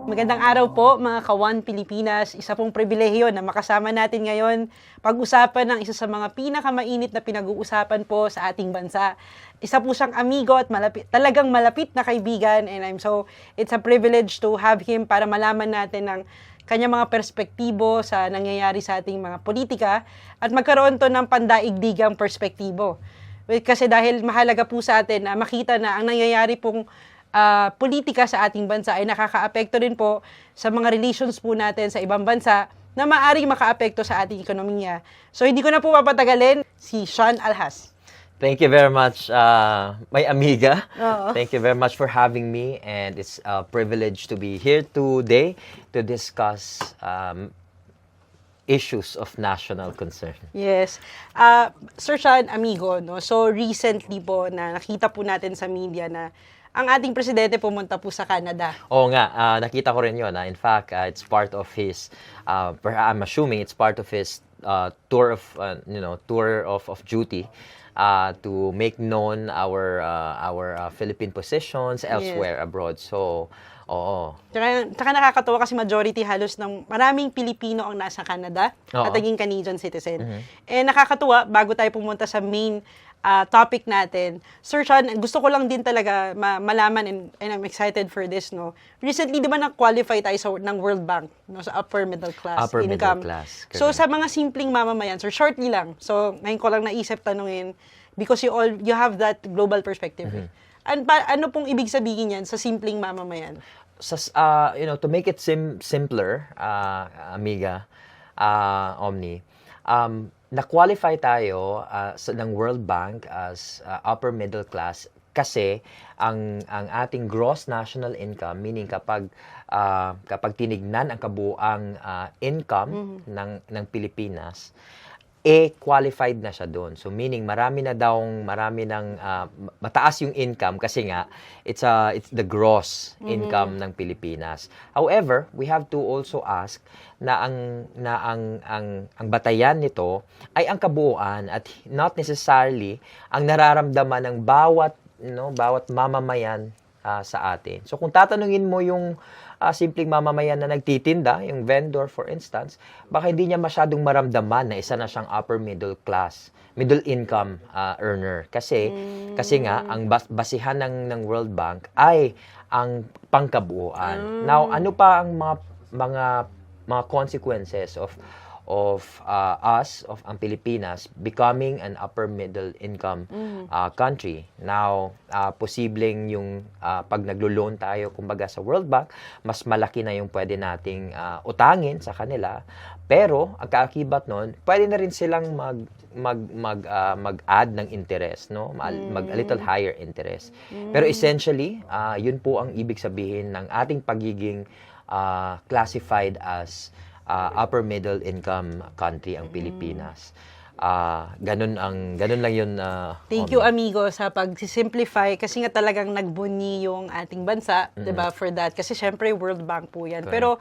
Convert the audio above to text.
Magandang araw po mga Kawan Pilipinas. Isa pong pribilehiyo na makasama natin ngayon pag-usapan ng isa sa mga pinakamainit na pinag-uusapan po sa ating bansa. Isa po siyang amigo at talagang malapit na kaibigan, and it's a privilege to have him para malaman natin ng kanyang mga perspektibo sa nangyayari sa ating mga politika at magkaroon to ng pandaigdigang perspektibo. Kasi dahil mahalaga po sa atin na makita na ang nangyayari pong politika sa ating bansa ay nakakaapekto rin po sa mga relations po natin sa ibang bansa na maaaring makaapekto sa ating ekonomiya. So hindi ko na po papatagalin, si Sean Alhas. Thank you very much, my amiga. Oo. Thank you very much for having me, and it's a privilege to be here today to discuss issues of national concern. Yes. Sir Sean, amigo, no? So recently po na nakita po natin sa media na ang ating presidente pumunta po sa Canada. Oo nga, nakita ko rin yun. In fact, it's part of his, I'm assuming it's part of his tour of duty to make known our Philippine positions elsewhere abroad. So, oo. Tsaka nakakatawa kasi majority halos ng maraming Pilipino ang nasa Canada at naging Canadian citizen. Eh nakakatuwa, bago tayo pumunta sa main topic natin, Sir Sean, gusto ko lang din talaga malaman, and I'm excited for this, no? Recently, di ba na-qualify tayo ng World Bank, no, sa upper middle class Upper income. middle class. So sa mga simpleng mamamayan, sir, shortly lang. So ngayon ko lang naisip tanungin because you have that global perspective. Ano pong ibig sabihin yan sa simpleng mamamayan? To make it simpler, amiga, Omni, na-qualify tayo ng World Bank as upper middle class kasi ang ating gross national income, meaning kapag tinignan ang kabuuang income ng Pilipinas, qualified na siya doon. So meaning marami ng mataas yung income kasi nga it's the gross income ng Pilipinas. However, we have to also ask na ang batayan nito ay ang kabuuan at not necessarily ang nararamdaman ng bawat mamamayan sa atin. So kung tatanungin mo yung simpleng mamamayan na nagtitinda, yung vendor for instance, baka hindi niya masyadong maramdaman na isa na siyang upper middle class, middle income earner. Kasi nga, ang basihan ng World Bank ay ang pangkabuuan. Now, ano pa ang mga consequences of ang Pilipinas becoming an upper middle income country. Now, posibleng yung pag naglo-loan tayo kumbaga sa World Bank, mas malaki na yung pwede nating utangin sa kanila. Pero ang kaakibat nun, pwede na rin silang mag-add ng interest, no? Mag a little higher interest. Pero essentially, yun po ang ibig sabihin ng ating pagiging classified as upper middle income country ang Pilipinas. Ganun lang yun. Thank you, amigo, sa pag-simplify kasi nga talagang nagbunyi yung ating bansa, 'di ba, for that. Kasi syempre World Bank po 'yan. Correct. Pero